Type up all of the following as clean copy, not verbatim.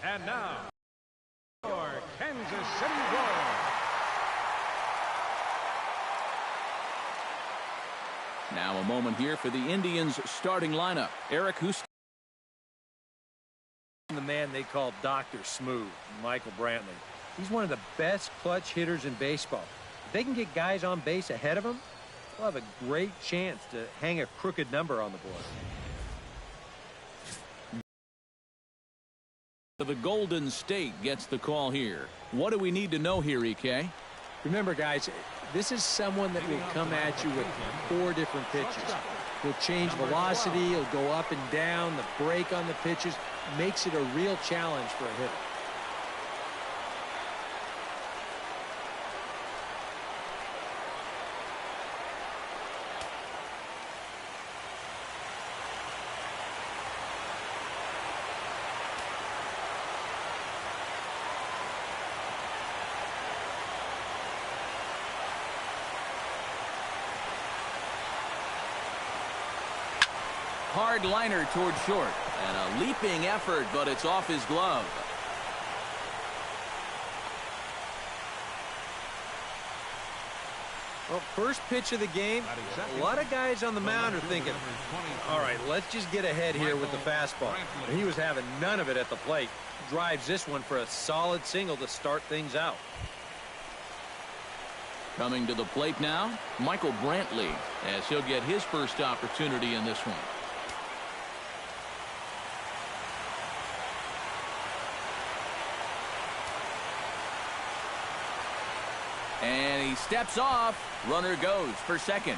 And now, your Kansas City Royals. Now a moment here for the Indians starting lineup. Eric, who's the man they call Dr. Smooth, Michael Brantley. He's one of the best clutch hitters in baseball. If they can get guys on base ahead of him, they'll have a great chance to hang a crooked number on the board. The Golden State gets the call here. What do we need to know here, EK? Remember, guys, this is someone that will come at you with 4 different pitches. He'll change velocity, he'll go up and down, the break on the pitches makes it a real challenge for a hitter. Hard liner toward short. And a leaping effort, but it's off his glove. Well, first pitch of the game, a lot of guys on the mound are thinking, all right, let's just get ahead here with the fastball. And he was having none of it at the plate. Drives this one for a solid single to start things out. Coming to the plate now, Michael Brantley, as he'll get his first opportunity in this one. And he steps off. Runner goes for second.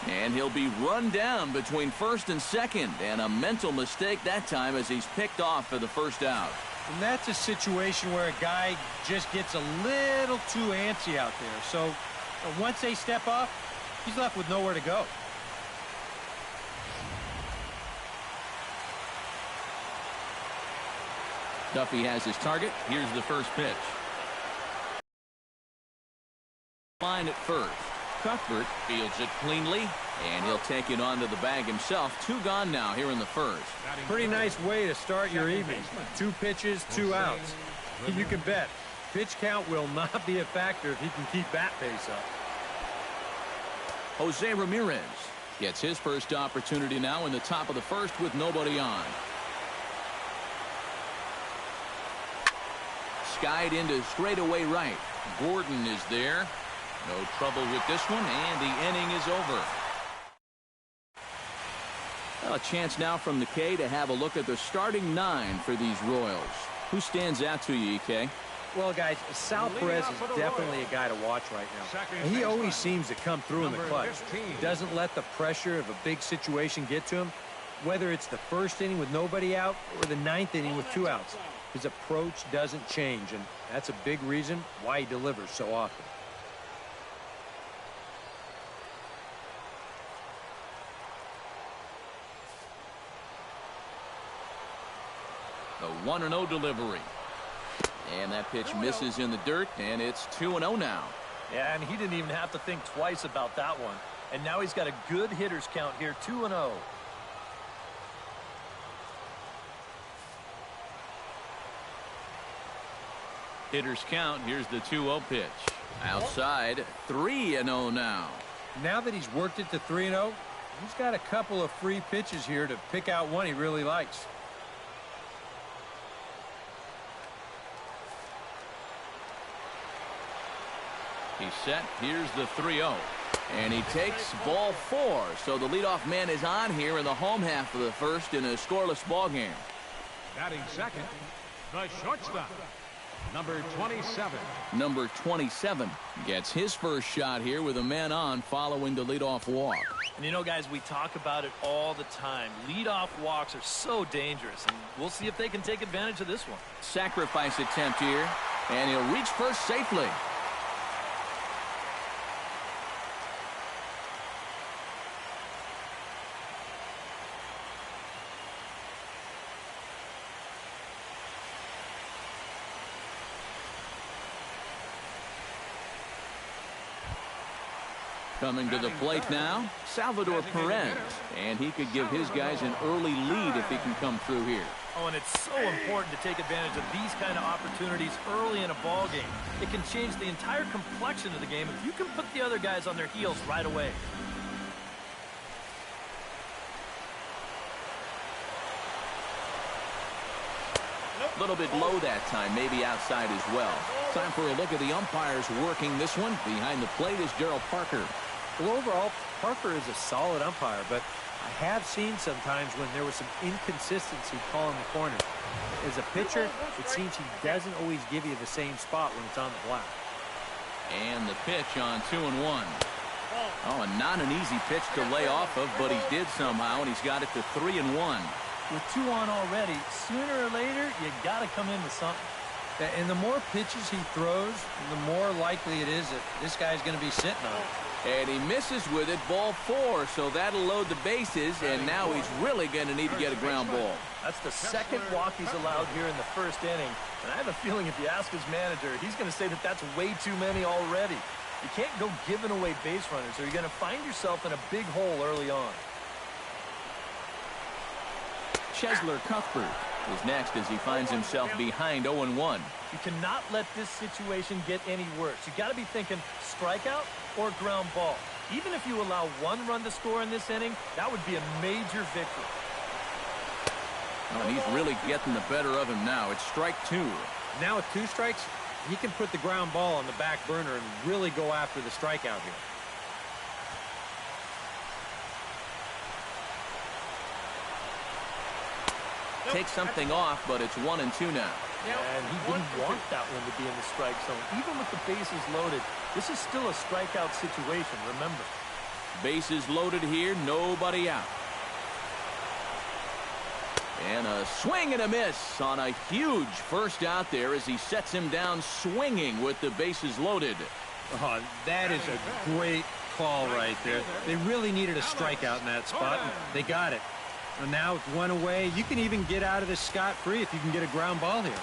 And he'll be run down between first and second. And a mental mistake that time as he's picked off for the first out. And that's a situation where a guy just gets a little too antsy out there. So once they step off, he's left with nowhere to go. Duffy has his target. Here's the first pitch. Line at first. Cuthbert fields it cleanly, and he'll take it onto the bag himself. 2 gone now here in the first. Pretty nice way to start your evening. 2 pitches, 2 outs. You can bet pitch count will not be a factor if he can keep that pace up. Jose Ramirez gets his first opportunity now in the top of the first with nobody on. Skied into straightaway right. Gordon is there. No trouble with this one, and the inning is over. Well, a chance now from the K to have a look at the starting 9 for these Royals. Who stands out to you, EK? Well, guys, Sal Perez is definitely a guy to watch right now. And he always seems to come through in the clutch. He doesn't let the pressure of a big situation get to him. Whether it's the first inning with nobody out or the 9th inning with 2 outs, his approach doesn't change, and that's a big reason why he delivers so often. The 1-0 delivery. And that pitch misses in the dirt, and it's 2-0 now. Yeah, and he didn't even have to think twice about that one. And now he's got a good hitters count here, 2-0. Hitters count. Here's the 2-0 pitch. Outside, 3-0 now. Now that he's worked it to 3-0, he's got a couple of free pitches here to pick out one he really likes. He's set. Here's the 3-0. And he takes ball 4. So the leadoff man is on here in the home half of the first in a scoreless ball game. Batting second, the shortstop, number 27. Number 27 gets his first shot here with a man on following the leadoff walk. And you know, guys, we talk about it all the time. Leadoff walks are so dangerous, and we'll see if they can take advantage of this one. Sacrifice attempt here, and he'll reach first safely. Coming to the plate now, Salvador Perez. And he could give his guys an early lead if he can come through here. Oh, and it's so important to take advantage of these kind of opportunities early in a ball game. It can change the entire complexion of the game if you can put the other guys on their heels right away. A little bit low that time, maybe outside as well. Time for a look at the umpires working this one. Behind the plate is Daryl Parker. Well, overall, Parker is a solid umpire, but I have seen sometimes when there was some inconsistency calling the corner. As a pitcher, it seems he doesn't always give you the same spot when it's on the block. And the pitch on 2-1. Oh, and not an easy pitch to lay off of, but he did somehow, and he's got it to 3-1. With 2 on already, sooner or later, you got to come into something. And the more pitches he throws, the more likely it is that this guy's going to be sitting on it. And he misses with it, ball 4, so that'll load the bases, and now he's really going to need to get a ground ball. That's the second walk he's allowed here in the first inning, and I have a feeling if you ask his manager, he's going to say that that's way too many already. You can't go giving away base runners, or you're going to find yourself in a big hole early on. Cheslor Cuthbert is next as he finds himself behind 0-1. You cannot let this situation get any worse. You got to be thinking strikeout or ground ball. Even if you allow 1 run to score in this inning, that would be a major victory. Oh, and he's really getting the better of him now. It's strike 2. Now with 2 strikes, he can put the ground ball on the back burner and really go after the strikeout here. Takes something off, but it's 1-2 now. And he didn't want that one to be in the strike zone. Even with the bases loaded, this is still a strikeout situation, remember. Bases loaded here, nobody out. And a swing and a miss on a huge first out there as he sets him down swinging with the bases loaded. Oh, that is a great call right there. They really needed a strikeout in that spot, and they got it. And now with 1 away, you can even get out of this scot-free if you can get a ground ball here.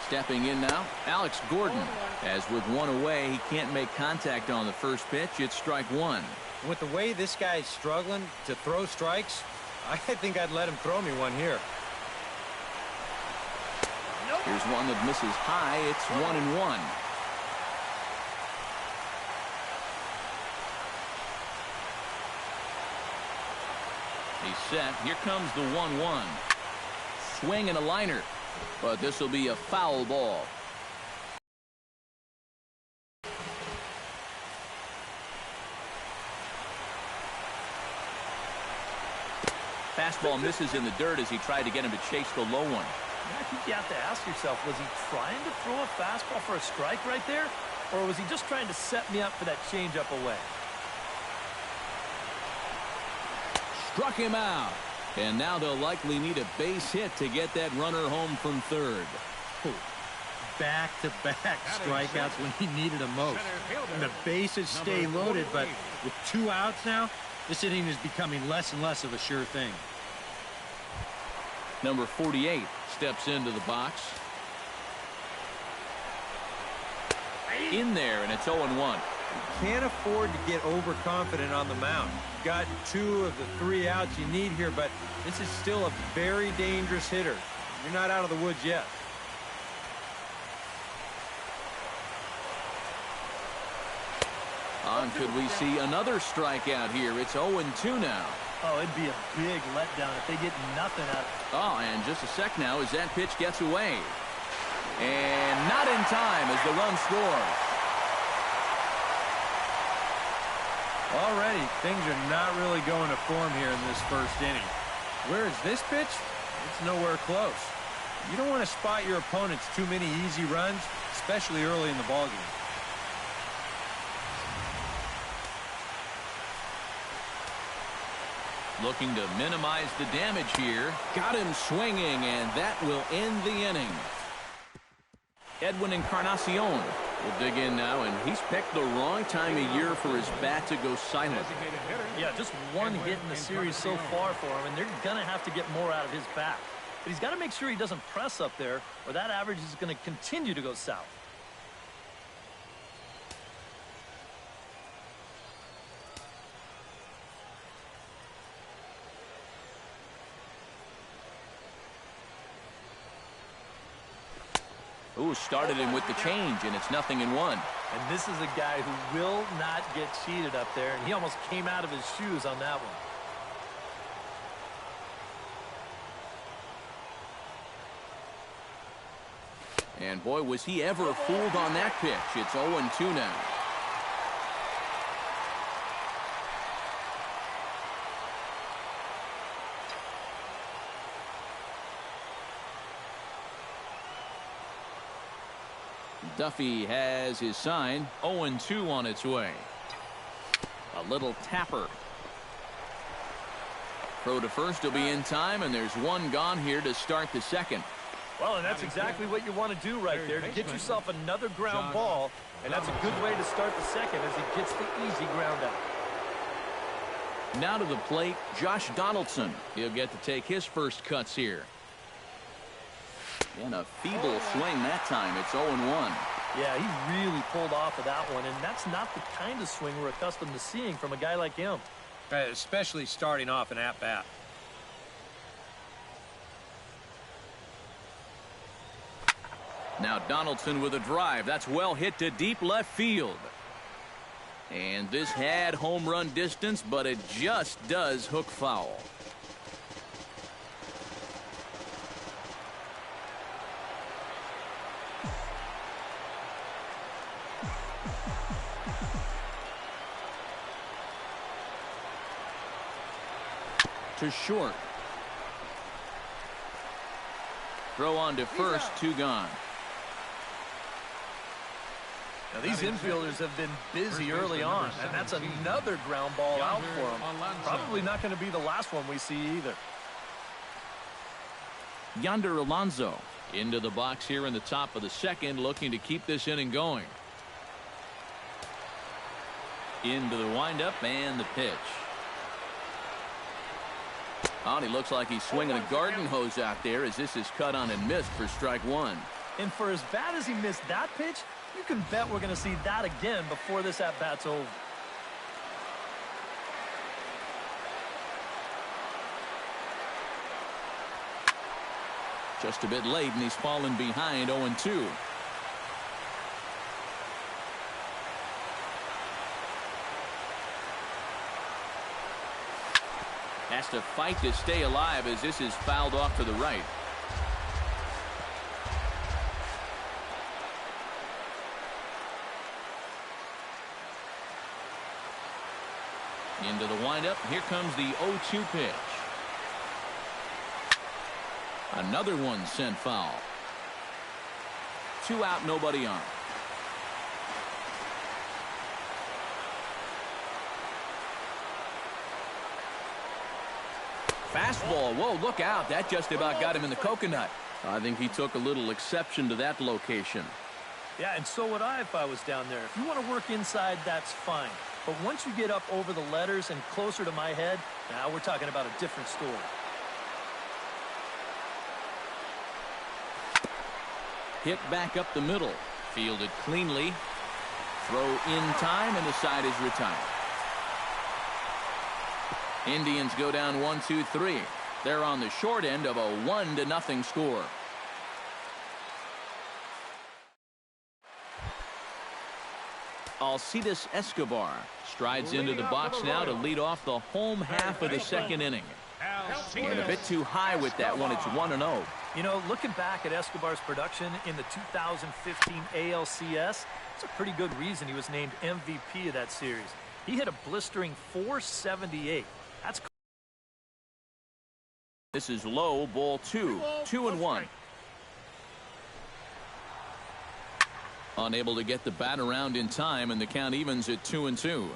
Stepping in now, Alex Gordon. As with 1 away, he can't make contact on the first pitch. It's strike 1. With the way this guy's struggling to throw strikes, I think I'd let him throw me one here. Here's one that misses high. It's 1-1. He's set. Here comes the 1-1. Swing and a liner. But this will be a foul ball. Fastball misses in the dirt as he tried to get him to chase the low one. I think you have to ask yourself, was he trying to throw a fastball for a strike right there? Or was he just trying to set me up for that changeup away? Struck him out. And now they'll likely need a base hit to get that runner home from third. Back-to-back strikeouts when he needed them most. And the bases stay loaded, but with 2 outs now, this inning is becoming less and less of a sure thing. Number 48 steps into the box. In there, and it's 0-1. Can't afford to get overconfident on the mound. You've got 2 of the 3 outs you need here, but this is still a very dangerous hitter. You're not out of the woods yet. Could we see another strikeout here? It's 0-2 now. Oh, it'd be a big letdown if they get nothing out of it. Oh, and just a sec now as that pitch gets away. And not in time as the run scores. Already, things are not really going to form here in this first inning. Where is this pitch? It's nowhere close. You don't want to spot your opponents too many easy runs, especially early in the ballgame. Looking to minimize the damage here. Got him swinging, and that will end the inning. Edwin Encarnacion will dig in now, and he's picked the wrong time of year for his bat to go silent. Yeah, just 1 hit in the series so far for him, and they're going to have to get more out of his bat. But he's got to make sure he doesn't press up there, or that average is going to continue to go south. Ooh, started him with the change, and it's 0-1. And this is a guy who will not get cheated up there, and he almost came out of his shoes on that one. And boy, was he ever fooled on that pitch. It's 0-2 now. Duffy has his sign. 0-2 on its way. A little tapper. Throw to first will be in time, and there's one gone here to start the second. Well, and that's exactly what you want to do right there, to get yourself another ground ball, and that's a good way to start the second as he gets the easy ground out. Now to the plate, Josh Donaldson. He'll get to take his first cuts here. And a feeble swing that time. It's 0-1. Yeah, he really pulled off of that one, and that's not the kind of swing we're accustomed to seeing from a guy like him. Especially starting off an at-bat. Now Donaldson with a drive. That's well hit to deep left field. And this had home run distance, but it just does hook foul. To short. Throw on to first, 2 gone. Now, these infielders have been busy early on, and that's another ground ball out for them. Probably not going to be the last one we see either. Yonder Alonso into the box here in the top of the second, looking to keep this inning going. Into the windup and the pitch. Oh, and he looks like he's swinging a garden hose out there as this is cut on and missed for strike 1. And for as bad as he missed that pitch, you can bet we're going to see that again before this at-bat's over. Just a bit late, and he's fallen behind 0-2. Has to fight to stay alive as this is fouled off to the right. Into the windup. Here comes the 0-2 pitch. Another one sent foul. 2 out, nobody on. Fastball. Whoa, look out. That just about got him in the coconut. I think he took a little exception to that location. Yeah, and so would I if I was down there. If you want to work inside, that's fine. But once you get up over the letters and closer to my head, now we're talking about a different story. Hit back up the middle. Fielded cleanly. Throw in time, and the side is retired. Indians go down 1-2-3. They're on the short end of a 1-0 score. Alcides Escobar strides into the box now to lead off the home half of the second inning. And a bit too high with that one. It's 1-0. You know, looking back at Escobar's production in the 2015 ALCS, it's a pretty good reason he was named MVP of that series. He hit a blistering .478. That's This is low, ball 2. 2-1. Unable to get the bat around in time, and the count evens at 2-2.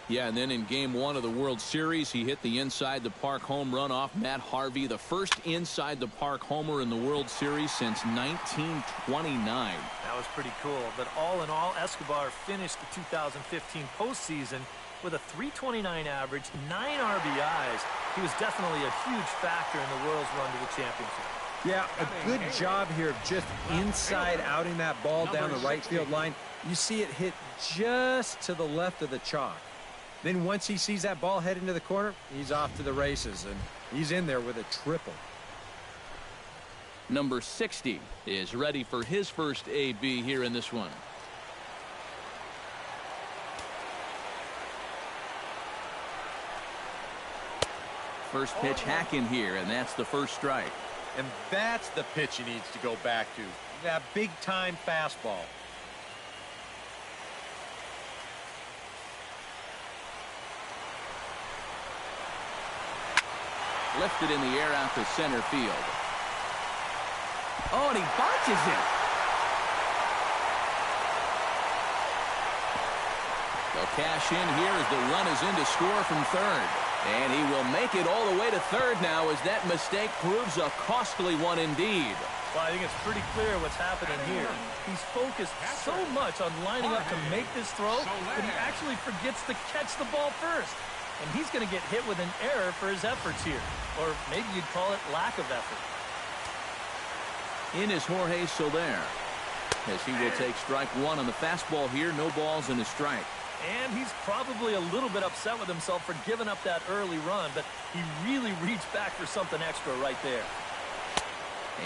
Yeah, and then in game 1 of the World Series, he hit the inside the park home run off Matt Harvey, the first inside the park homer in the World Series since 1929. That was pretty cool. But all in all, Escobar finished the 2015 postseason with a .329 average, 9 RBIs. He was definitely a huge factor in the Royals' run to the championship. Yeah, a good job here of just inside-outing that ball down the right field line. You see it hit just to the left of the chalk. Then once he sees that ball head into the corner, he's off to the races, and he's in there with a triple. Number 60 is ready for his first AB here in this one. First pitch hacking here, and that's the first strike. And that's the pitch he needs to go back to. That big-time fastball. Lifted in the air out to center field. Oh, and he botches it. They'll cash in here as the run is in to score from third. And he will make it all the way to third now as that mistake proves a costly one indeed. Well, I think it's pretty clear what's happening here. He's focused so much on lining up to make this throw that he actually forgets to catch the ball first. And he's going to get hit with an error for his efforts here. Or maybe you'd call it lack of effort. In is Jorge Soler, as he will take strike one on the fastball here. No balls and a strike. And he's probably a little bit upset with himself for giving up that early run, but he really reached back for something extra right there.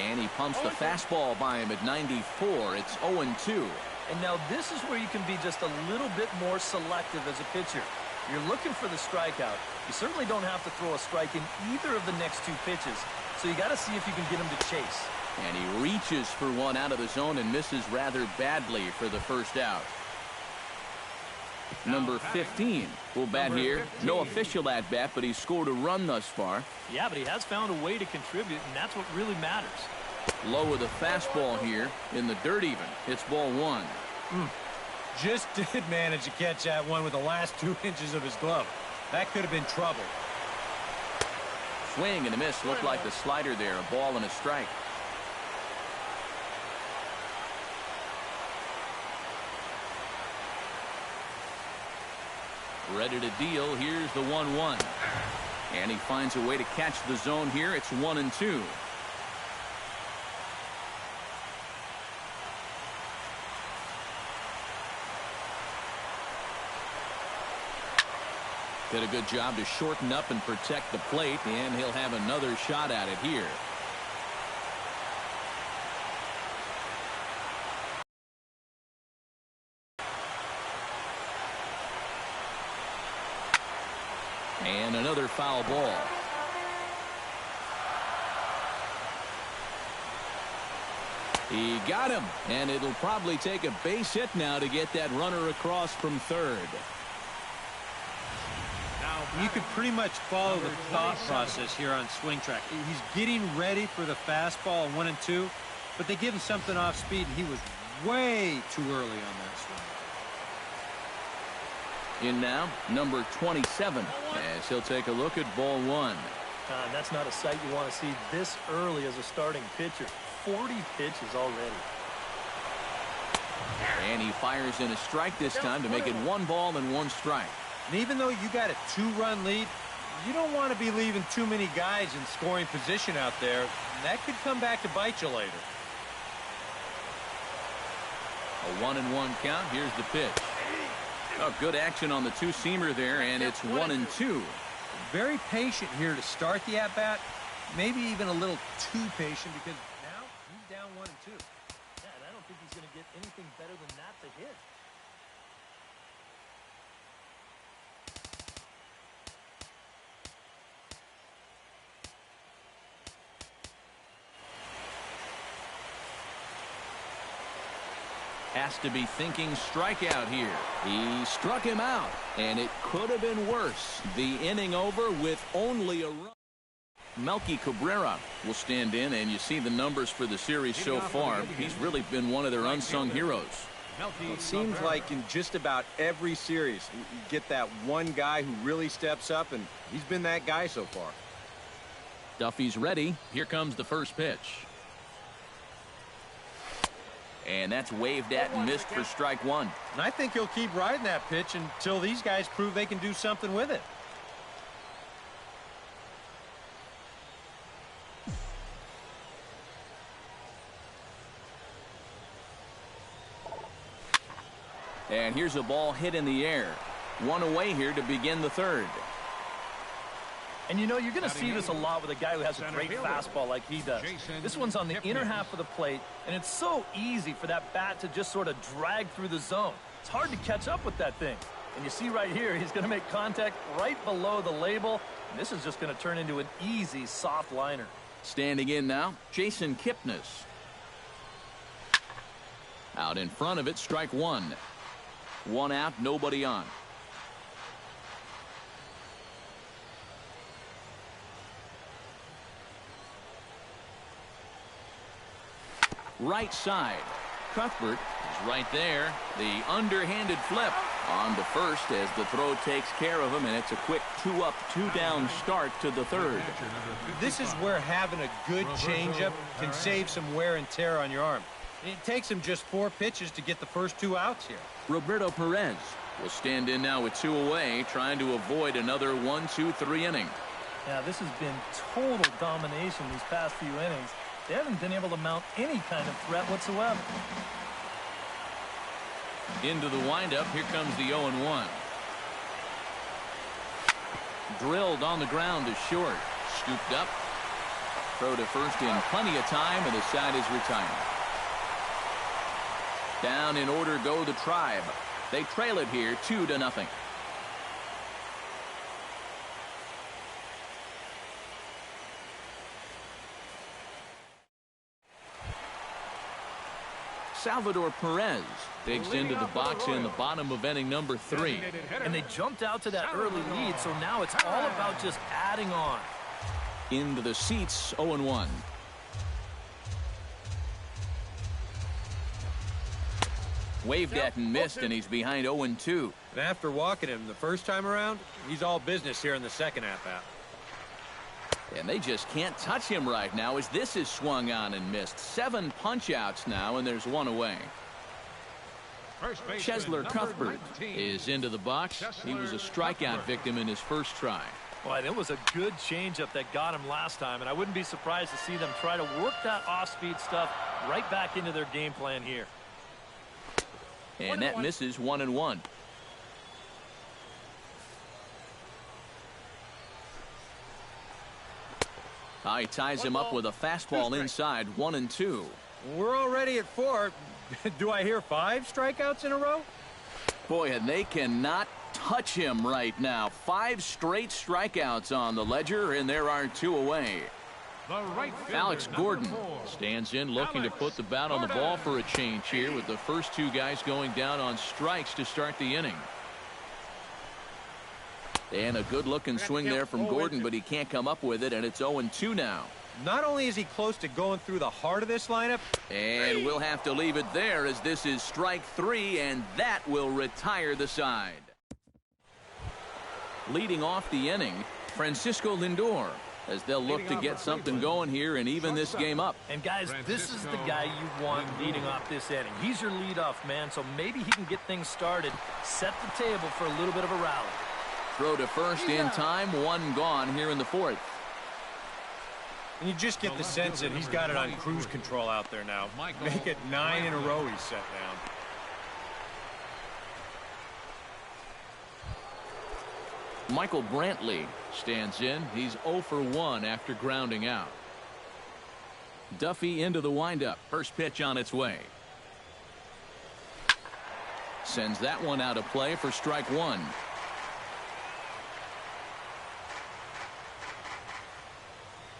And he pumps the fastball by him at 94. It's 0-2. And now this is where you can be just a little bit more selective as a pitcher. You're looking for the strikeout. You certainly don't have to throw a strike in either of the next two pitches, so you got to see if you can get him to chase. And he reaches for one out of the zone and misses rather badly for the first out. Number 15 will bat here. No official at bat, but he's scored a run thus far. Yeah, but he has found a way to contribute, and that's what really matters. Low with a fastball here in the dirt even. It's ball one. Just did manage to catch that one with the last 2 inches of his glove. That could have been trouble. Swing and a miss. Looked like the slider there. A ball and a strike. Ready to deal. Here's the 1-1. And he finds a way to catch the zone here. It's 1-2. Did a good job to shorten up and protect the plate, and he'll have another shot at it here. And another foul ball. He got him, and it'll probably take a base hit now to get that runner across from third. You could pretty much follow the thought process here on swing track. He's getting ready for the fastball 1-2, but they give him something off speed, and he was way too early on that swing. In now, number 27, as he'll take a look at ball one. That's not a sight you want to see this early as a starting pitcher. 40 pitches already. And he fires in a strike this time to make it 1 ball and 1 strike. And even though you got a 2-run lead, you don't want to be leaving too many guys in scoring position out there. That could come back to bite you later. A 1-1 count. Here's the pitch. Oh, good action on the two-seamer there, and it's 1-2. Very patient here to start the at-bat. Maybe even a little too patient because now he's down 1-2. Yeah, and I don't think he's going to get anything better than that to hit. Has to be thinking strikeout here. He struck him out, and it could have been worse. The inning over with only a run. Melky Cabrera will stand in, and you see the numbers for the series so far. He's really been one of their unsung heroes. It seems like in just about every series, you get that one guy who really steps up, and he's been that guy so far. Duffy's ready. Here comes the first pitch. And that's waved at and missed for strike one. And I think he'll keep riding that pitch until these guys prove they can do something with it. And here's a ball hit in the air. One away here to begin the third. And you know, you're going to see this a lot with a guy who has a great fastball like he does. This one's on the inner half of the plate, and it's so easy for that bat to just sort of drag through the zone. It's hard to catch up with that thing. And you see right here, he's going to make contact right below the label, and this is just going to turn into an easy, soft liner. Standing in now, Jason Kipnis. Out in front of it, strike one. One out, nobody on. Right side. Cuthbert is right there. The underhanded flip on to first as the throw takes care of him, and it's a quick 2-up, 2-down start to the third. This is where having a good changeup can save some wear and tear on your arm. It takes him just 4 pitches to get the first 2 outs here. Roberto Perez will stand in now with 2 away, trying to avoid another 1-2-3 inning. Yeah, this has been total domination these past few innings. They haven't been able to mount any kind of threat whatsoever. Into the windup, here comes the 0-1. Drilled on the ground to short. Scooped up. Throw to first in plenty of time, and the side is retired. Down in order go the Tribe. They trail it here 2-0. Salvador Perez digs into the box in the bottom of inning number 3. And they jumped out to that early lead, so now it's all about just adding on. Into the seats, 0-1. Waved at and missed, and he's behind 0-2. And after walking him the first time around, he's all business here in the second half out. And they just can't touch him right now as this is swung on and missed. 7 punch-outs now, and there's 1 away. Cheslor Cuthbert is into the box. He was a strikeout victim in his first try. Boy, that was a good changeup that got him last time, and I wouldn't be surprised to see them try to work that off-speed stuff right back into their game plan here. And that misses 1-1. He ties him up with a fastball inside, 1-2. We're already at 4. Do I hear 5 strikeouts in a row? Boy, and they cannot touch him right now. 5 straight strikeouts on the ledger, and there are 2 away. Alex Gordon stands in looking to put the bat on the ball for a change here with the first 2 guys going down on strikes to start the inning. And a good-looking swing there from Gordon, but he can't come up with it, and it's 0-2 now. Not only is he close to going through the heart of this lineup. And we'll have to leave it there as this is strike 3, and that will retire the side. Leading off the inning, Francisco Lindor, as they'll look to get something going here and even this game up. And guys, this is the guy you want leading off this inning. He's your leadoff man, so maybe he can get things started, set the table for a little bit of a rally. Throw to first in time, 1 gone here in the 4th. And you just get the sense that he's got it on cruise control out there now. Make it 9 in a row he's set down. Michael Brantley stands in. He's 0 for 1 after grounding out. Duffy into the windup. First pitch on its way. Sends that one out of play for strike 1.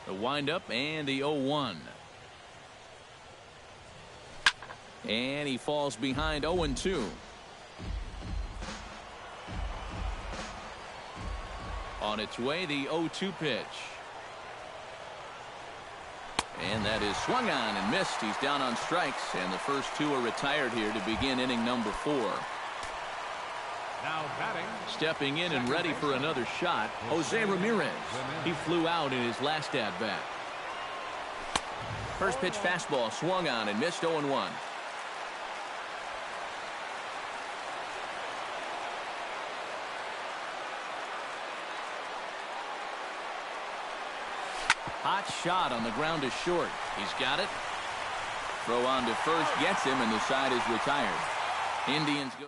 The windup and the 0-1. And he falls behind 0-2. On its way, the 0-2 pitch. And that is swung on and missed. He's down on strikes, and the first 2 are retired here to begin inning number 4. Now batting. Stepping in and ready for another shot, Jose Ramirez. He flew out in his last at-bat. First pitch fastball swung on and missed 0-1. Hot shot on the ground to short. He's got it. Throw on to first gets him, and the side is retired. Indians go.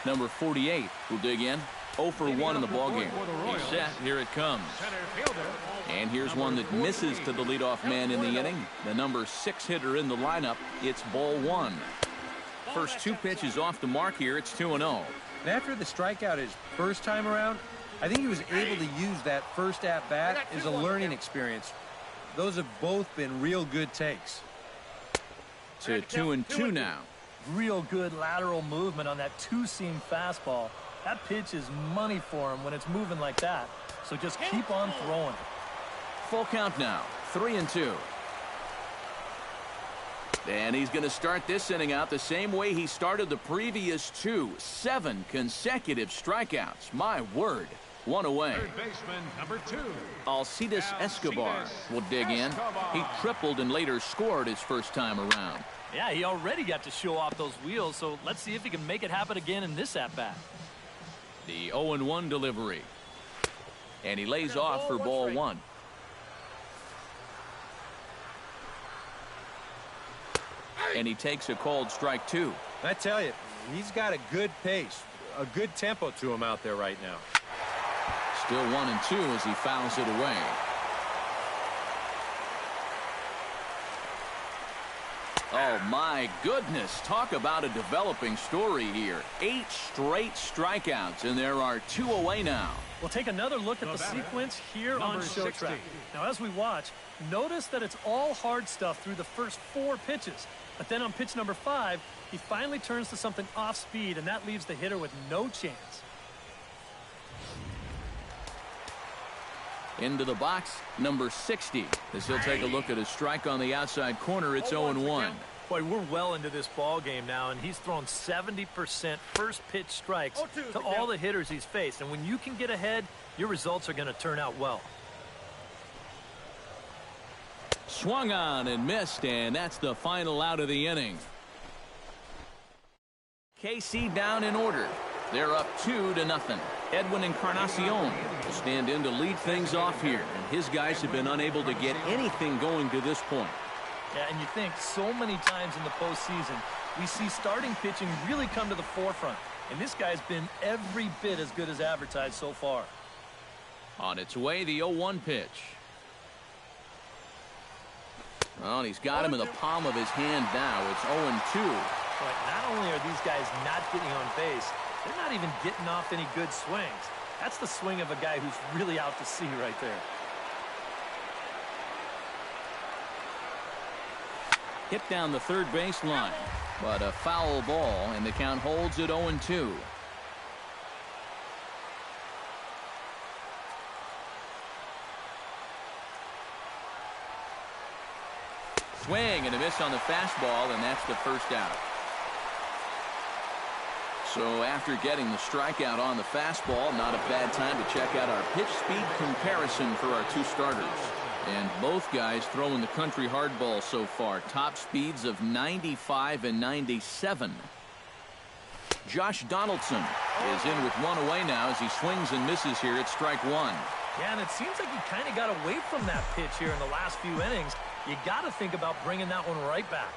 Number 48 will dig in. 0 for 1 in the ballgame. He's set. Here it comes. And here's one that misses to the leadoff man in the inning. The number 6 hitter in the lineup. It's ball 1. First 2 pitches off the mark here. It's 2-0. And after the strikeout his first time around, I think he was able to use that first at-bat as a learning experience. Those have both been real good takes. To 2-2 now. Real good lateral movement on that two-seam fastball. That pitch is money for him when it's moving like that. So just keep on throwing. Full count now. 3-2. And he's going to start this inning out the same way he started the previous 2. 7 consecutive strikeouts. My word. 1 away. Third baseman, number 2. Alcides Escobar will dig in. He tripled and later scored his first time around. Yeah, he already got to show off those wheels, so let's see if he can make it happen again in this at-bat. The 0-1 delivery. And he lays off for ball 1. And he takes a called strike 2. I tell you, he's got a good pace, a good tempo to him out there right now. Still 1-2 as he fouls it away. Oh, my goodness. Talk about a developing story here. 8 straight strikeouts, and there are 2 away now. We'll take another look at the sequence here on Showtrack. Now, as we watch, notice that it's all hard stuff through the first 4 pitches. But then on pitch number 5, he finally turns to something off speed, and that leaves the hitter with no chance. Into the box, number 60. As he'll take a look at a strike on the outside corner, it's 0-1. Boy, we're well into this ball game now, and he's thrown 70% first pitch strikes to all the hitters he's faced. And when you can get ahead, your results are going to turn out well. Swung on and missed, and that's the final out of the inning. KC down in order. They're up 2-0. Edwin Encarnacion will stand in to lead things off here, and his guys have been unable to get anything going to this point. Yeah, and you think so many times in the postseason, we see starting pitching really come to the forefront, and this guy's been every bit as good as advertised so far. On its way, the 0-1 pitch. Well, he's got him in the palm of his hand now. It's 0-2. But not only are these guys not getting on base, they're not even getting off any good swings. That's the swing of a guy who's really out to sea right there. Hit down the third base line, but a foul ball, and the count holds at 0-2. Swing and a miss on the fastball, and that's the first out. So after getting the strikeout on the fastball, not a bad time to check out our pitch speed comparison for our 2 starters. And both guys throwing the country hardball so far. Top speeds of 95 and 97. Josh Donaldson is in with 1 away now as he swings and misses here at strike 1. Yeah, and it seems like he kind of got away from that pitch here in the last few innings. You got to think about bringing that one right back.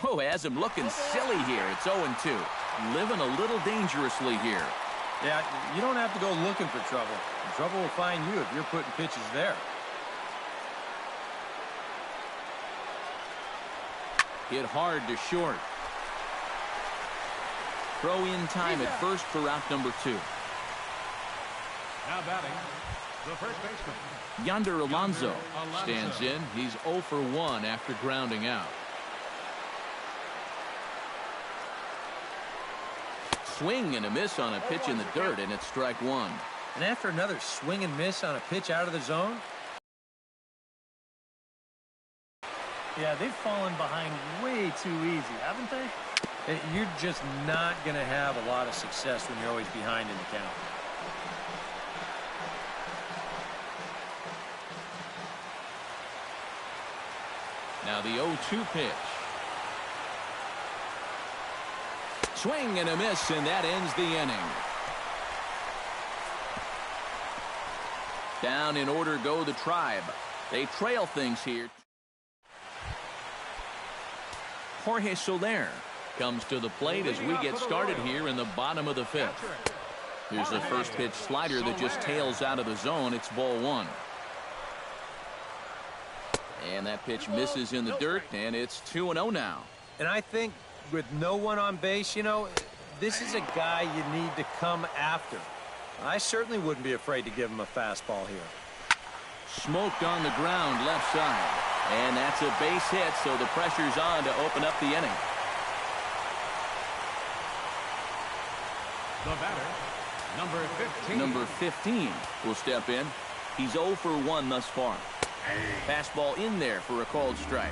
Oh, has him looking silly here. It's 0-2. Living a little dangerously here. Yeah, you don't have to go looking for trouble. Trouble will find you if you're putting pitches there. Hit hard to short. Throw in time at first for out number 2. Now batting, the first baseman. Yonder Alonso stands in. He's 0 for 1 after grounding out. Swing and a miss on a pitch in the dirt, and it's strike 1. And after another swing and miss on a pitch out of the zone. Yeah, they've fallen behind way too easy, haven't they? You're just not going to have a lot of success when you're always behind in the count. Now the 0-2 pitch. Swing and a miss, and that ends the inning. Down in order go the Tribe. They trail things here. Jorge Soler comes to the plate as we get started here in the bottom of the fifth. Here's the first pitch slider that just tails out of the zone. It's ball one. And that pitch misses in the dirt, and it's 2-0 now. And I think with no one on base, you know, this is a guy you need to come after. I certainly wouldn't be afraid to give him a fastball here. Smoked on the ground left side. And that's a base hit, so the pressure's on to open up the inning. The batter, number 15. Number 15 will step in. He's 0 for 1 thus far. Fastball in there for a called strike.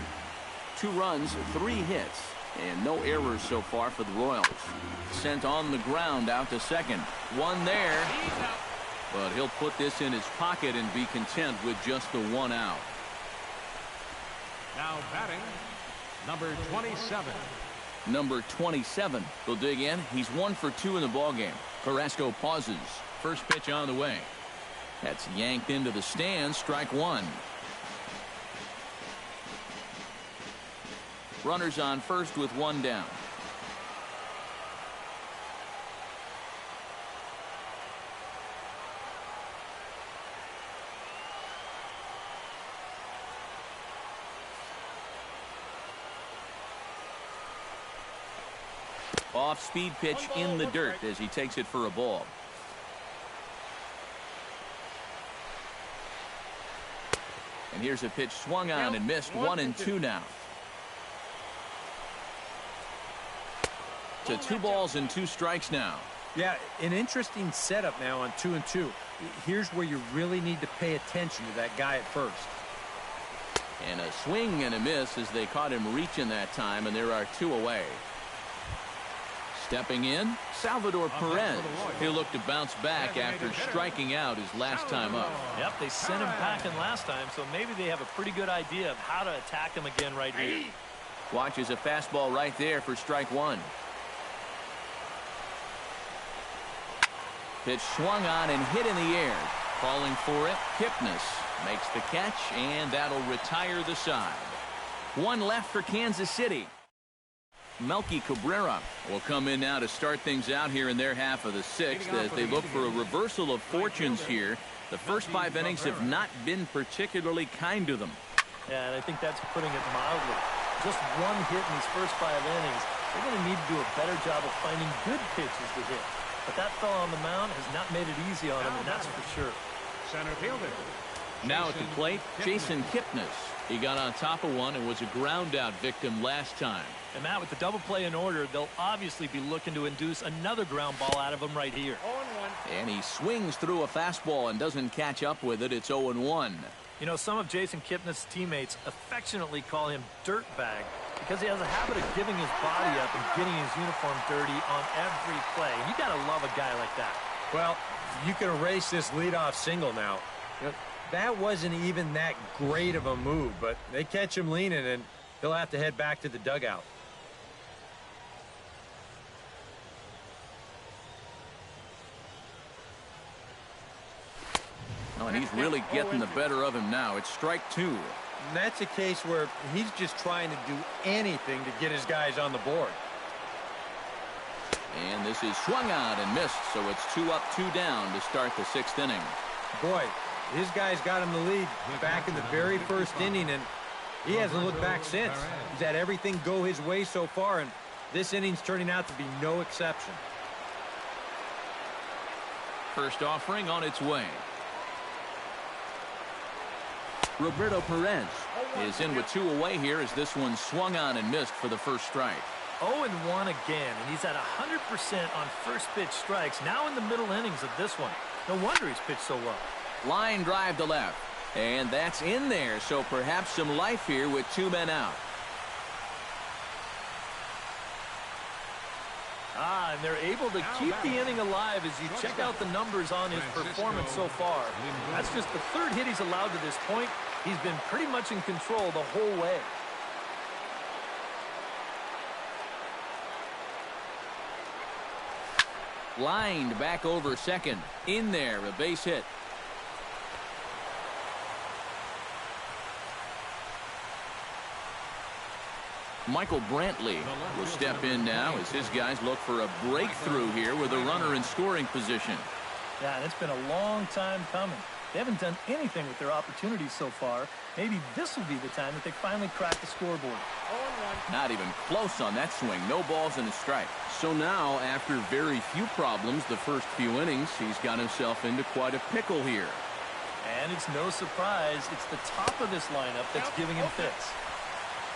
2 runs, 3 hits, and no errors so far for the Royals. Sent on the ground out to second. One there. But he'll put this in his pocket and be content with just the 1 out. Now batting, number 27. Number 27 will dig in. He's 1 for 2 in the ballgame. Carrasco pauses. First pitch on the way. That's yanked into the stands. Strike 1. Runners on first with 1 down. Off-speed pitch in the dirt as he takes it for a ball. And here's a pitch swung on and missed. 1-2 now. To 2 balls and 2 strikes now. Yeah, an interesting setup now on 2-2. Here's where you really need to pay attention to that guy at first. And a swing and a miss as they caught him reaching that time, and there are 2 away. Stepping in, Salvador Perez. He'll look to bounce back after striking out his last time up. Yep, they sent him packing last time, so maybe they have a pretty good idea of how to attack him again right here. Watches a fastball right there for strike 1. Pitch swung on and hit in the air. Calling for it, Kipnis makes the catch, and that'll retire the side. 1 left for Kansas City. Melky Cabrera will come in now to start things out here in their half of the 6th as they look for a reversal of fortunes here. The first 5 innings have not been particularly kind to them. Yeah, and I think that's putting it mildly. Just 1 hit in these first 5 innings. They're going to need to do a better job of finding good pitches to hit. But that fellow on the mound has not made it easy on him, and that's for sure. Center fielder. Now at the plate, Jason Kipnis. He got on top of one and was a ground out victim last time. And Matt, with the double play in order, they'll obviously be looking to induce another ground ball out of him right here. 0-1. And he swings through a fastball and doesn't catch up with it. It's 0-1. You know, some of Jason Kipnis' teammates affectionately call him Dirtbag because he has a habit of giving his body up and getting his uniform dirty on every play. And you got to love a guy like that. Well, you can erase this leadoff single now. That wasn't even that great of a move, but they catch him leaning, and he'll have to head back to the dugout. Oh, and he's really getting the better of him now. It's strike 2. And that's a case where he's just trying to do anything to get his guys on the board. And this is swung on and missed, so it's 2 up, 2 down to start the 6th inning. Boy, his guys got him the lead back in the very first inning, and he hasn't looked back since. He's had everything go his way so far, and this inning's turning out to be no exception. First offering on its way. Roberto Perez is in with 2 away here as this one swung on and missed for the first strike. 0-1 again, and he's at 100% on first pitch strikes now in the middle innings of this one. No wonder he's pitched so well. Line drive to left, and that's in there, so perhaps some life here with 2 men out. And they're able to keep the inning alive as you check out the numbers on his performance so far. That's just the 3rd hit he's allowed to this point. He's been pretty much in control the whole way. Lined back over second. In there, a base hit. Michael Brantley will step in now as his guys look for a breakthrough here with a runner in scoring position. Yeah, and it's been a long time coming. They haven't done anything with their opportunities so far. Maybe this will be the time that they finally crack the scoreboard. Not even close on that swing. No balls and a strike. So now, after very few problems the first few innings, he's got himself into quite a pickle here. And it's no surprise, it's the top of this lineup that's giving him fits.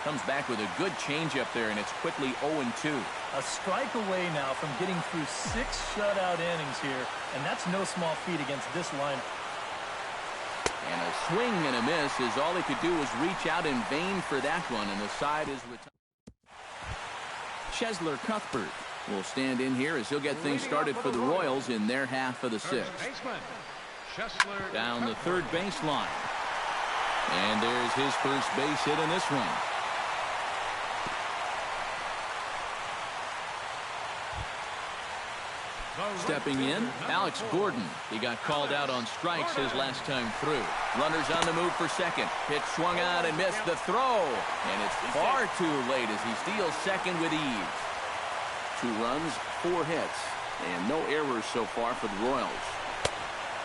Comes back with a good changeup there, and it's quickly 0-2. A strike away now from getting through 6 shutout innings here, and that's no small feat against this lineup. And a swing and a miss is all he could do was reach out in vain for that one, and the side is retired. Cheslor Cuthbert will stand in here as he'll get things started for the Royals in their half of the 6th. Down the third baseline. And there's his first base hit in this one. Stepping in, Alex Gordon. He got called out on strikes his last time through. Runners on the move for second. Pitch swung out and missed the throw. And it's far too late as he steals second with ease. 2 runs, 4 hits, and no errors so far for the Royals.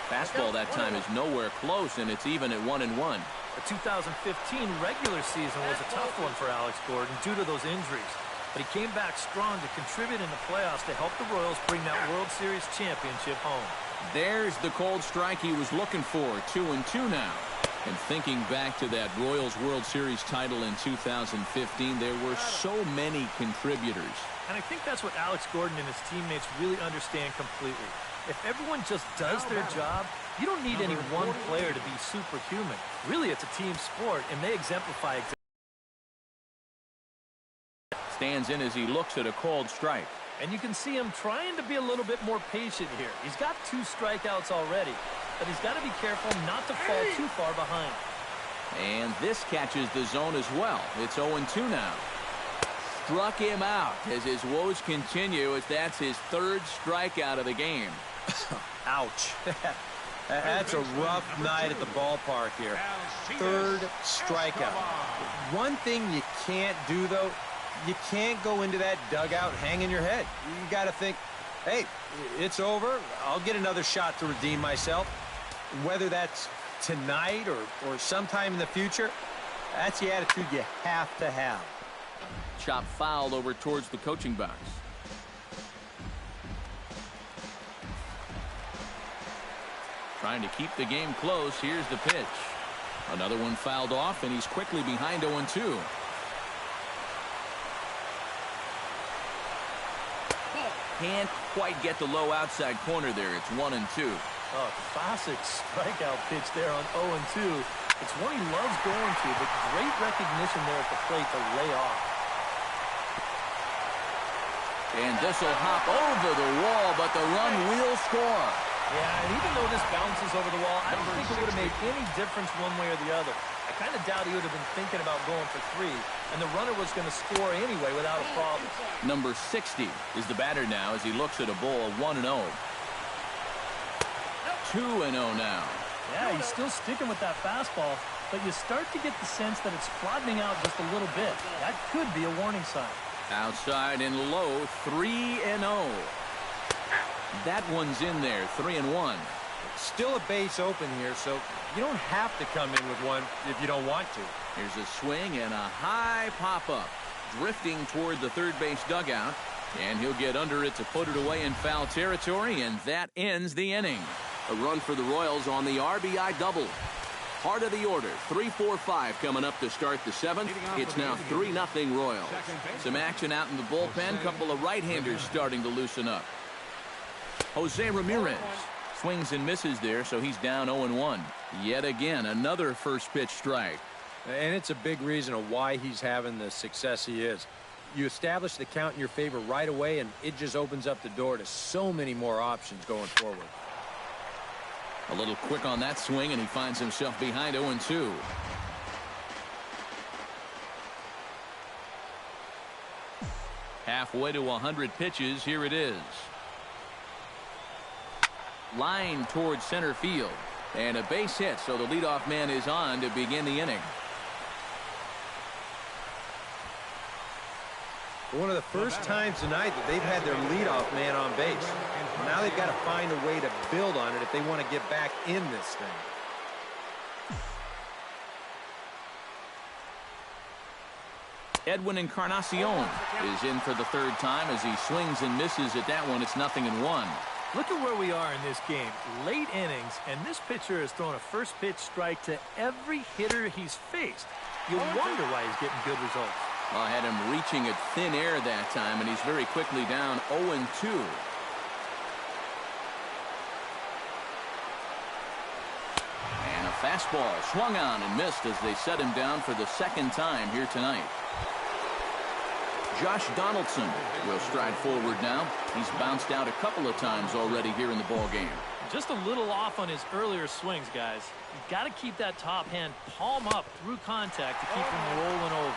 Fastball that time is nowhere close, and it's even at 1-1. The 2015 regular season was a tough one for Alex Gordon due to those injuries. But he came back strong to contribute in the playoffs to help the Royals bring that World Series championship home. There's the cold strike he was looking for. 2-2 now. And thinking back to that Royals World Series title in 2015, there were so many contributors. And I think that's what Alex Gordon and his teammates really understand completely. If everyone just does their job, you don't need any one player to be superhuman. Really, it's a team sport, and they exemplify exactly. Stands in as he looks at a cold strike. And you can see him trying to be a little bit more patient here. He's got 2 strikeouts already, but he's got to be careful not to fall too far behind. And this catches the zone as well. It's 0-2 now. Struck him out as his woes continue as that's his 3rd strikeout of the game. Ouch. That's a rough night at the ballpark here. 3rd strikeout. One thing you can't do, though, you can't go into that dugout hanging your head. You got to think, hey, it's over. I'll get another shot to redeem myself. Whether that's tonight or sometime in the future, that's the attitude you have to have. Chop foul over towards the coaching box. Trying to keep the game close. Here's the pitch. Another one fouled off, and he's quickly behind 0-2. Can't quite get the low outside corner there. It's 1-2. Oh, classic strikeout pitch there on 0-2. It's one he loves going to, but great recognition there at the plate to lay off. And this will hop over the wall, but the run will score. Yeah, and even though this bounces over the wall, I don't think it would have made any difference one way or the other. I kind of doubt he would have been thinking about going for 3, and the runner was going to score anyway without a problem. Number 60 is the batter now as he looks at a ball. 1-0. 2-0 now. Yeah, he's still sticking with that fastball, but you start to get the sense that it's flattening out just a little bit. That could be a warning sign. Outside and low, 3-0. That one's in there, 3-1. Still a base open here, so you don't have to come in with one if you don't want to. Here's a swing and a high pop-up. Drifting toward the third base dugout. And he'll get under it to put it away in foul territory, and that ends the inning. A run for the Royals on the RBI double. Part of the order, 3-4-5 coming up to start the 7th. It's now 3-0 Royals. Some action out in the bullpen. Couple of right-handers starting to loosen up. Jose Ramirez swings and misses there, so he's down 0-1. Yet again, another first pitch strike. And it's a big reason of why he's having the success he is. You establish the count in your favor right away, and it just opens up the door to so many more options going forward. A little quick on that swing, and he finds himself behind 0-2. Halfway to 100 pitches. Here it is. Line towards center field. And a base hit, so the leadoff man is on to begin the inning. One of the first times tonight that they've had their leadoff man on base. Now they've got to find a way to build on it if they want to get back in this thing. Edwin Encarnacion is in for the third time as he swings and misses at that one. It's 0-1. Look at where we are in this game. Late innings, and this pitcher has thrown a first pitch strike to every hitter he's faced. You wonder why he's getting good results. I had him reaching at thin air that time, and he's very quickly down 0-2. And a fastball swung on and missed as they set him down for the second time here tonight. Josh Donaldson will stride forward now. He's bounced out a couple of times already here in the ball game. Just a little off on his earlier swings, guys. You've got to keep that top hand palm up through contact to keep him rolling over.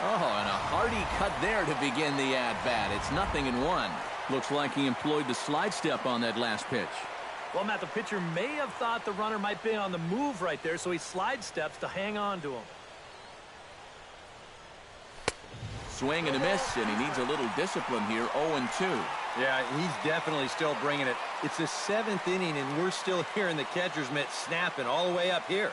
Oh, and a hearty cut there to begin the at-bat. It's 0-1. Looks like he employed the slide step on that last pitch. Well, Matt, the pitcher may have thought the runner might be on the move right there, so he slide steps to hang on to him. Swing and a miss, and he needs a little discipline here. 0-2. Yeah, he's definitely still bringing it. It's the 7th inning, and we're still hearing the catcher's mitt snapping all the way up here.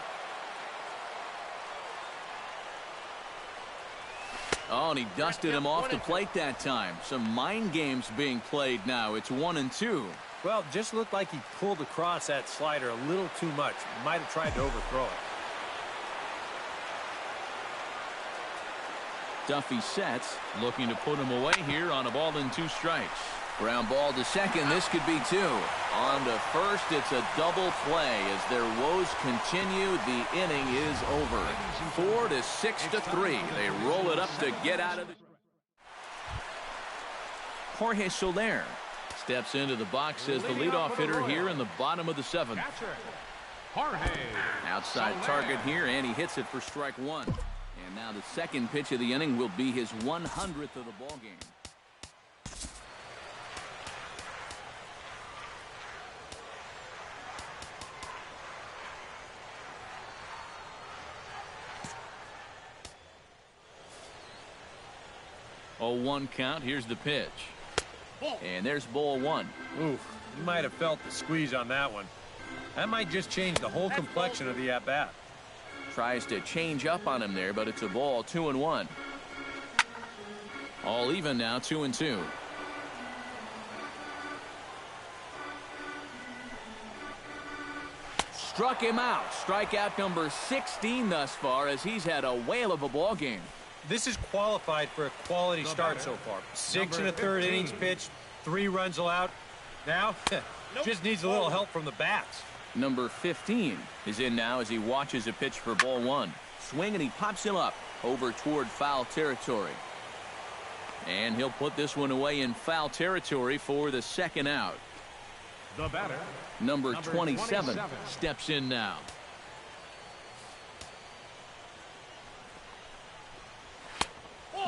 Oh, and he dusted him off the plate that time. Some mind games being played now. It's 1-2. Well, just looked like he pulled across that slider a little too much. Might have tried to overthrow it. Duffy sets, looking to put him away here on a ball and 2 strikes. Ground ball to second. This could be 2. On to first, it's a double play. As their woes continue, the inning is over. 4-6-3. They roll it up to get out of the... Jorge Soler steps into the box as the leadoff hitter here in the bottom of the 7th. Outside target here, and he hits it for strike 1. And now the second pitch of the inning will be his 100th of the ball game. Oh, 1 count. Here's the pitch. And there's ball 1. Oof, you might have felt the squeeze on that one. That might just change the whole complexion of the at-bat. Tries to change up on him there, but it's a ball. 2-1. All even now. 2-2. Struck him out. Strikeout number 16 thus far, as he's had a whale of a ball game. This is qualified for a quality start so far. 6 1/3 innings pitched, 3 runs allowed. Now, just needs a little help from the bats. Number 15 is in now as he watches a pitch for ball 1. Swing, and he pops him up over toward foul territory. And he'll put this one away in foul territory for the second out. The batter, Number 27 steps in now.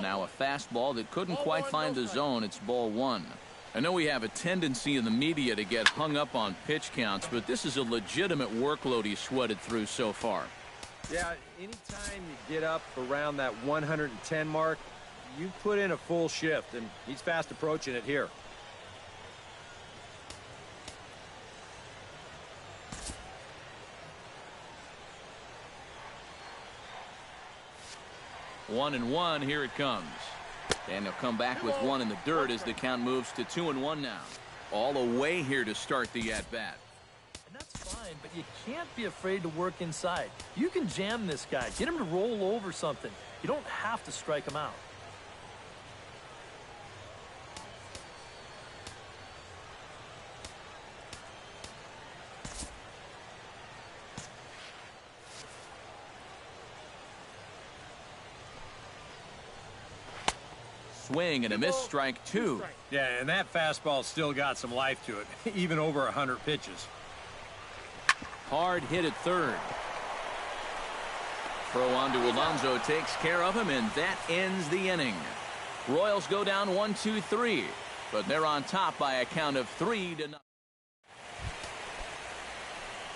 Now a fastball that couldn't quite find the zone. It's ball 1. I know we have a tendency in the media to get hung up on pitch counts, but this is a legitimate workload he's sweated through so far. Yeah, anytime you get up around that 110 mark, you put in a full shift, and he's fast approaching it here. One and one, here it comes. And they'll come back with 1 in the dirt as the count moves to 2-1 now. All the way here to start the at-bat. And that's fine, but you can't be afraid to work inside. You can jam this guy. Get him to roll over something. You don't have to strike him out. Swing and a miss, strike 2. Yeah, and that fastball still got some life to it, even over 100 pitches. Hard hit at third. Throw on to Alonso takes care of him, and that ends the inning. Royals go down 1-2-3, but they're on top by a count of 3-0.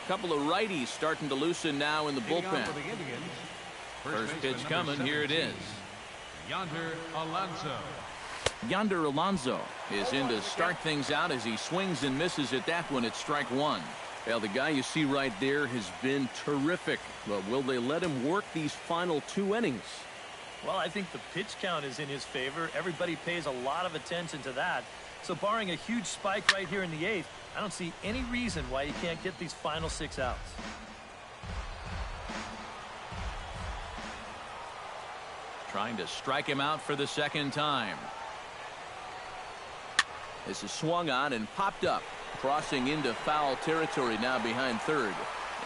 Couple of righties starting to loosen now in the bullpen. First pitch coming, here it is. Yonder Alonso. Yonder Alonso is in to start things out as he swings and misses at that one at strike one. Well, the guy you see right there has been terrific. But will they let him work these final 2 innings? Well, I think the pitch count is in his favor. Everybody pays a lot of attention to that. So barring a huge spike right here in the 8th, I don't see any reason why you can't get these final 6 outs. Trying to strike him out for the second time. This is swung on and popped up. Crossing into foul territory now behind third.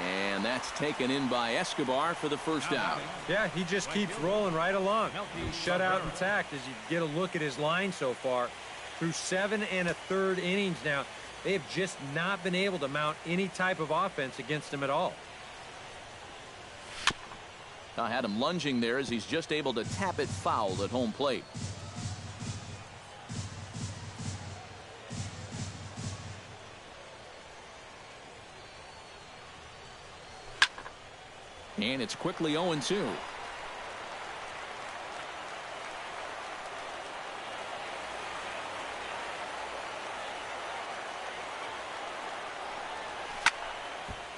And that's taken in by Escobar for the first out. Yeah, he just keeps rolling right along. He's shut out intact as you get a look at his line so far. Through 7 1/3 innings now, they have just not been able to mount any type of offense against him at all. I had him lunging there as he's just able to tap it foul at home plate. And it's quickly 0-2.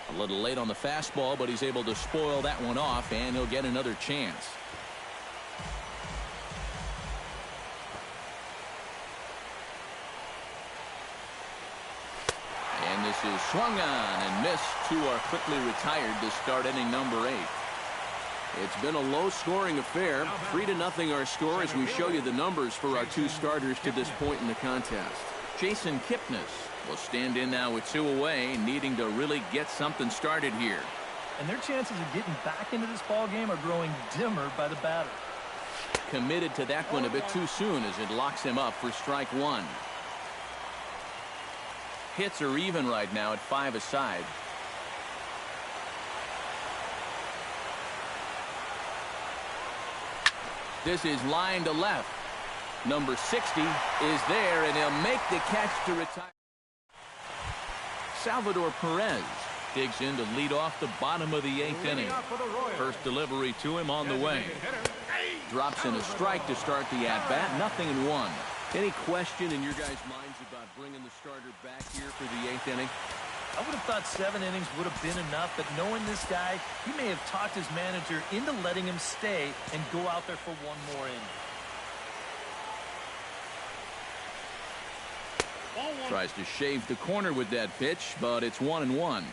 A little late on the fastball, but he's able to spoil that one off, and he'll get another chance. And this is swung on and missed. 2 are quickly retired to start inning number 8. It's been a low-scoring affair. 3-0 our score as we show you the numbers for our 2 starters to this point in the contest. Jason Kipnis will stand in now with 2 away, needing to really get something started here. And their chances of getting back into this ball game are growing dimmer by the batter. Committed to that one a bit too soon as it locks him up for strike 1. Hits are even right now at 5 aside. This is line to left. Number 60 is there, and he'll make the catch to retire. Salvador Perez digs in to lead off the bottom of the 8th inning. First delivery to him on the way. Drops in a strike to start the at-bat. 0-1. Any question in your guys' minds about bringing the starter back here for the 8th inning? I would have thought 7 innings would have been enough, but knowing this guy, he may have talked his manager into letting him stay and go out there for 1 more inning. Tries to shave the corner with that pitch, but it's 1-1.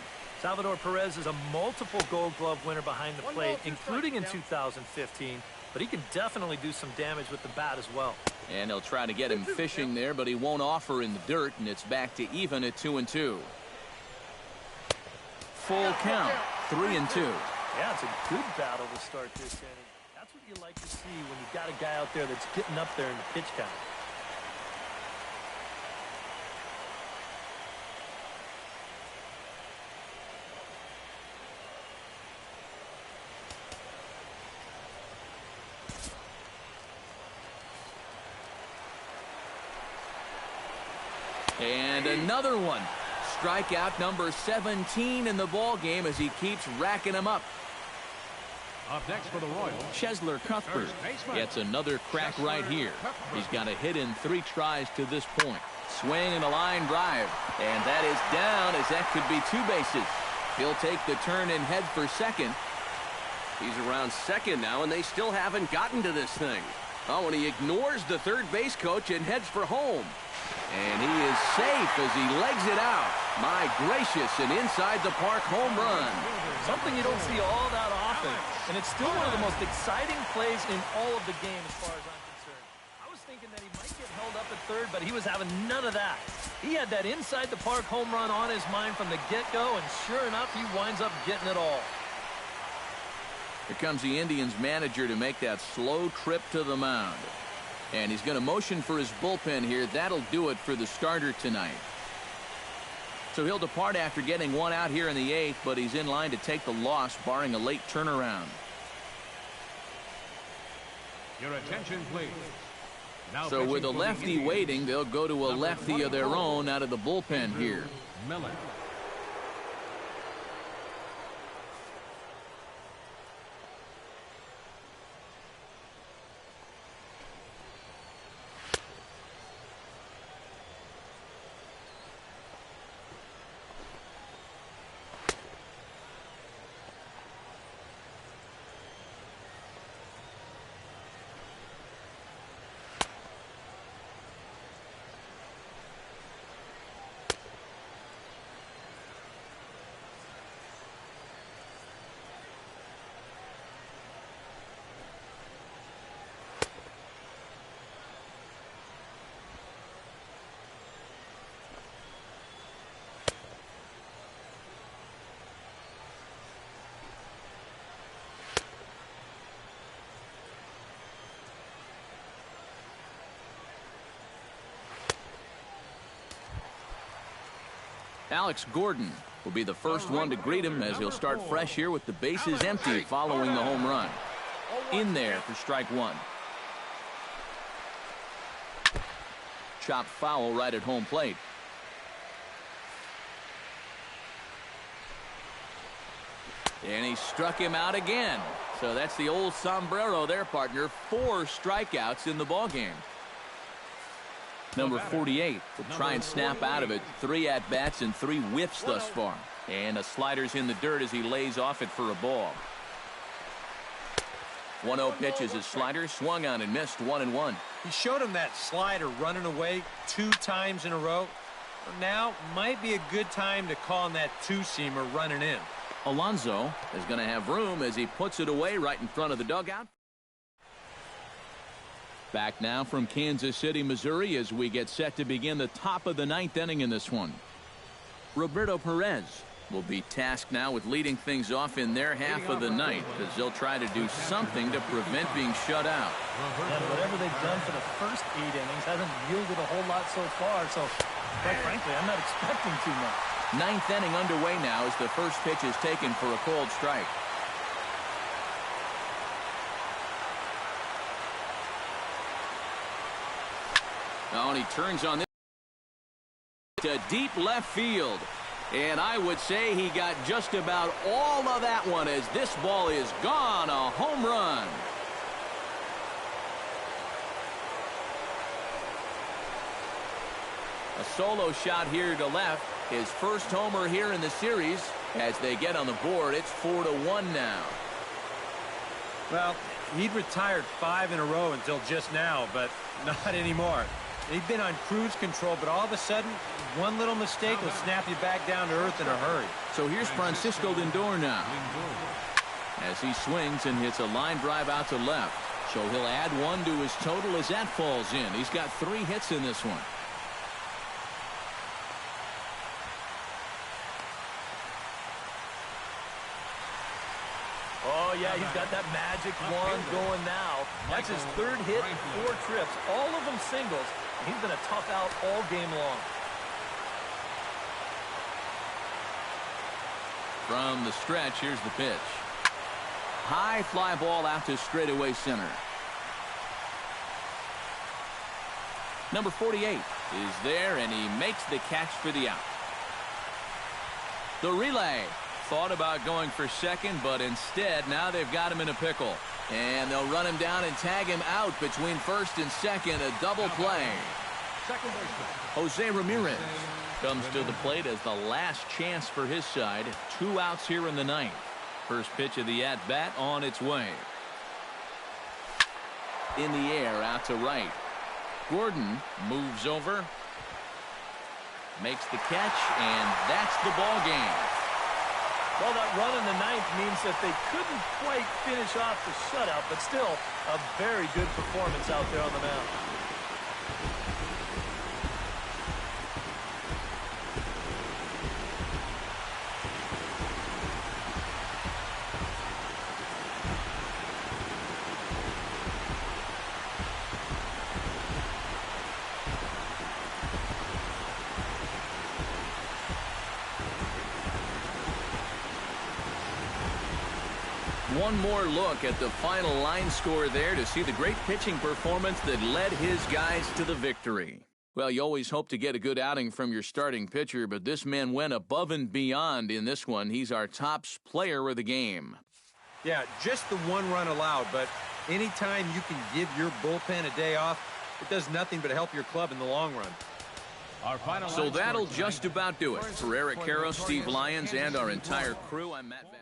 Salvador Perez is a multiple Gold Glove winner behind the plate, including in 2015, but he can definitely do some damage with the bat as well. And they'll try to get him fishing there, but he won't offer in the dirt, and it's back to even at 2-2. Full count, 3-2. Yeah, it's a good battle to start this inning. That's what you like to see when you've got a guy out there that's getting up there in the pitch count. And another one. Strikeout number 17 in the ball game as he keeps racking them up. Up next for the Royals, Cheslor Cuthbert gets another crack right here. He's got a hit in 3 tries to this point. Swing and a line drive. And that is down as that could be 2 bases. He'll take the turn and head for second. He's around second now, and they still haven't gotten to this thing. Oh, and he ignores the third base coach and heads for home. And he is safe as he legs it out. My gracious, an inside-the-park home run. Something you don't see all that often, and it's still one of the most exciting plays in all of the game as far as I'm concerned. I was thinking that he might get held up at third, but he was having none of that. He had that inside-the-park home run on his mind from the get-go, and sure enough, he winds up getting it all. Here comes the Indians manager to make that slow trip to the mound. And he's going to motion for his bullpen here. That'll do it for the starter tonight. So he'll depart after getting 1 out here in the 8th, but he's in line to take the loss, barring a late turnaround. your attention, please. Now So with a lefty waiting, they'll go to a lefty of their own out of the bullpen here. Miller. Alex Gordon will be the first one to greet him as he'll start fresh here with the bases empty following the home run. In there for strike one. Chopped foul right at home plate. And he struck him out again. So that's the old sombrero there, partner. 4 strikeouts in the ballgame. Number 48 will try and snap out of it. 3 at-bats and 3 whiffs thus far. And a slider's in the dirt as he lays off it for a ball. 1-0 pitch is his slider. Swung on and missed. 1-1. He showed him that slider running away 2 times in a row. Now might be a good time to call him that 2-seamer running in. Alonso is going to have room as he puts it away right in front of the dugout. Back now from Kansas City, Missouri, as we get set to begin the top of the 9th inning in this one. Roberto Perez will be tasked now with leading things off in their half of the ninth as they'll try to do something to prevent being shut out. And whatever they've done for the first 8 innings hasn't yielded a whole lot so far, so quite frankly, I'm not expecting too much. 9th inning underway now as the first pitch is taken for a called strike. Oh, and he turns on this to deep left field. And I would say he got just about all of that one as this ball is gone. A home run. A solo shot here to left. His first homer here in the series. As they get on the board, it's 4-1 now. Well, he'd retired 5 in a row until just now, but not anymore. He'd been on cruise control, but all of a sudden, one little mistake will snap you back down to earth in a hurry. So here's Francisco Lindor now. As he swings and hits a line drive out to left. So he'll add 1 to his total as that falls in. He's got 3 hits in this one. Oh, yeah, he's got that magic wand going now. That's his 3rd hit, 4 trips, all of them singles. He's been a tough out all game long. From the stretch, here's the pitch. High fly ball out to straightaway center. Number 48 is there, and he makes the catch for the out. The relay. Thought about going for second, but instead now they've got him in a pickle. And they'll run him down and tag him out between first and second. A double play. Jose Ramirez comes to the plate as the last chance for his side. 2 outs here in the 9th. First pitch of the at-bat on its way. In the air out to right. Gordon moves over. Makes the catch, and that's the ball game. Well, that run in the 9th means that they couldn't quite finish off the shutout, but still a very good performance out there on the mound. One more look at the final line score there to see the great pitching performance that led his guys to the victory. Well, you always hope to get a good outing from your starting pitcher, but this man went above and beyond in this one. He's our top player of the game. Yeah, just the 1 run allowed, but anytime you can give your bullpen a day off, it does nothing but help your club in the long run. So that'll just about do it. For Eric Karros, Steve Lyons, and our entire crew, I'm Matt Bass.